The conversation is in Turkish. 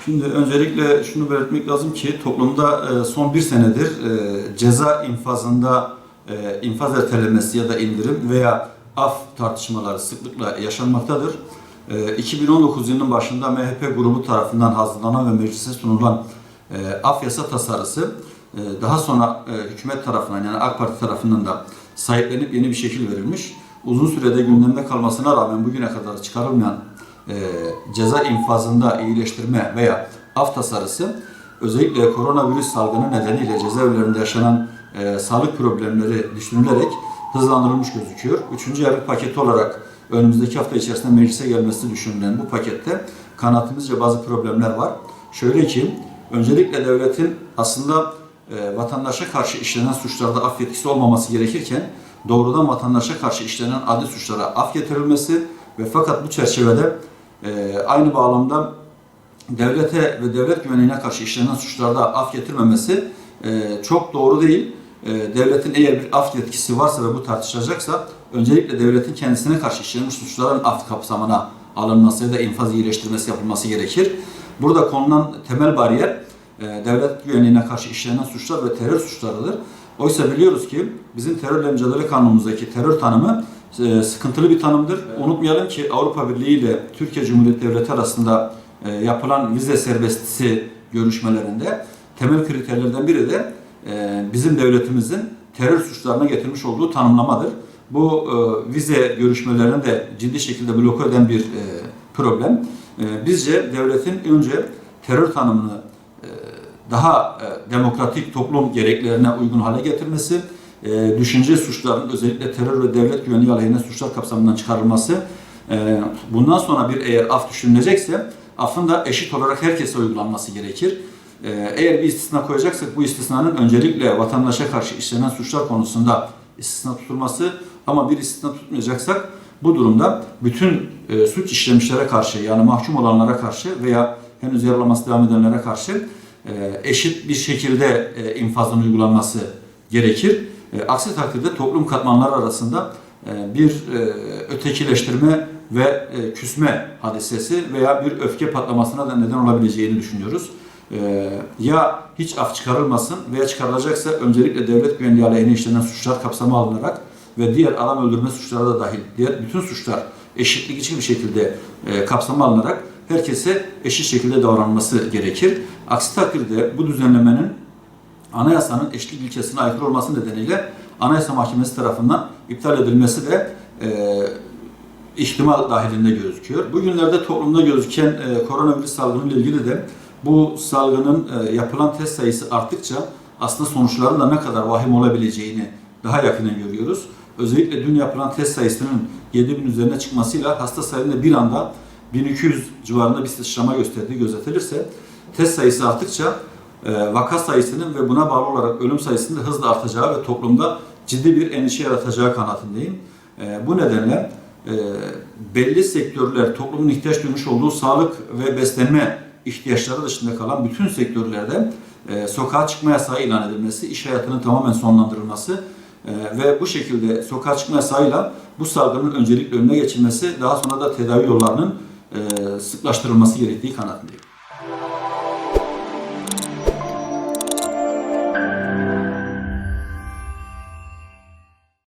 Şimdi öncelikle şunu belirtmek lazım ki toplumda son bir senedir ceza infazında infaz ertelemesi ya da indirim veya af tartışmaları sıklıkla yaşanmaktadır. 2019 yılının başında MHP grubu tarafından hazırlanan ve meclise sunulan af yasa tasarısı daha sonra hükümet tarafından yani AK Parti tarafından da sahiplenip yeni bir şekil verilmiş. Uzun sürede gündemde kalmasına rağmen bugüne kadar çıkarılmayan ceza infazında iyileştirme veya af tasarısı özellikle koronavirüs salgını nedeniyle cezaevlerinde yaşanan sağlık problemleri düşünülerek hızlandırılmış gözüküyor. Üçüncü yargı paketi olarak önümüzdeki hafta içerisinde meclise gelmesi düşünülen bu pakette kanaatimizce bazı problemler var. Şöyle ki, öncelikle devletin aslında vatandaşa karşı işlenen suçlarda af yetkisi olmaması gerekirken doğrudan vatandaşa karşı işlenen adli suçlara af getirilmesi ve fakat bu çerçevede aynı bağlamda devlete ve devlet güvenliğine karşı işlenen suçlarda af getirmemesi çok doğru değil. Devletin eğer bir af yetkisi varsa ve bu tartışılacaksa öncelikle devletin kendisine karşı işlenmiş suçların af kapsamına alınması ya da infaz iyileştirmesi yapılması gerekir. Burada konulan temel bariyer devlet güvenliğine karşı işlenen suçlar ve terör suçlarıdır. Oysa biliyoruz ki bizim terörle mücadele kanunumuzdaki terör tanımı sıkıntılı bir tanımdır. Unutmayalım ki Avrupa Birliği ile Türkiye Cumhuriyeti Devleti arasında yapılan vize serbestisi görüşmelerinde temel kriterlerden biri de bizim devletimizin terör suçlarına getirmiş olduğu tanımlamadır. Bu vize görüşmelerini de ciddi şekilde bloke eden bir problem. Bizce devletin önce terör tanımını daha demokratik toplum gereklerine uygun hale getirmesi, düşünce suçlarının özellikle terör ve devlet güvenliği aleyhine suçlar kapsamından çıkarılması, bundan sonra bir eğer af düşünülecekse afın da eşit olarak herkese uygulanması gerekir. Eğer bir istisna koyacaksak bu istisnanın öncelikle vatandaşa karşı işlenen suçlar konusunda istisna tutulması ama bir istisna tutmayacaksak bu durumda bütün suç işlemişlere karşı yani mahkum olanlara karşı veya henüz yargılaması devam edenlere karşı eşit bir şekilde infazın uygulanması gerekir. Aksi takdirde toplum katmanları arasında bir ötekileştirme ve küsme hadisesi veya bir öfke patlamasına da neden olabileceğini düşünüyoruz. Ya hiç af çıkarılmasın veya çıkarılacaksa öncelikle devlet güvenliği aleyhine işlenen suçlar kapsama alınarak ve diğer adam öldürme suçları da dahil diğer bütün suçlar eşitlik için bir şekilde kapsama alınarak herkese eşit şekilde davranılması gerekir. Aksi takdirde bu düzenlemenin anayasanın eşitlik ilkesine aykırı olması nedeniyle Anayasa Mahkemesi tarafından iptal edilmesi de ihtimal dahilinde gözüküyor. Bugünlerde toplumda gözüken koronavirüs salgını ile ilgili de bu salgının yapılan test sayısı arttıkça aslında sonuçların da ne kadar vahim olabileceğini daha yakından görüyoruz. Özellikle dün yapılan test sayısının 7.000 üzerine çıkmasıyla hasta sayısında bir anda 1200 civarında bir sıçrama gösterdiği gözetilirse test sayısı arttıkça vaka sayısının ve buna bağlı olarak ölüm sayısının da hızla artacağı ve toplumda ciddi bir endişe yaratacağı kanaatindeyim. Bu nedenle belli sektörler toplumun ihtiyaç duymuş olduğu sağlık ve beslenme ihtiyaçları dışında kalan bütün sektörlerde sokağa çıkma yasağı ilan edilmesi, iş hayatının tamamen sonlandırılması ve bu şekilde sokağa çıkma yasağıyla bu salgının öncelikle önüne geçilmesi, daha sonra da tedavi yollarının sıklaştırılması gerektiği kanaatindeyim.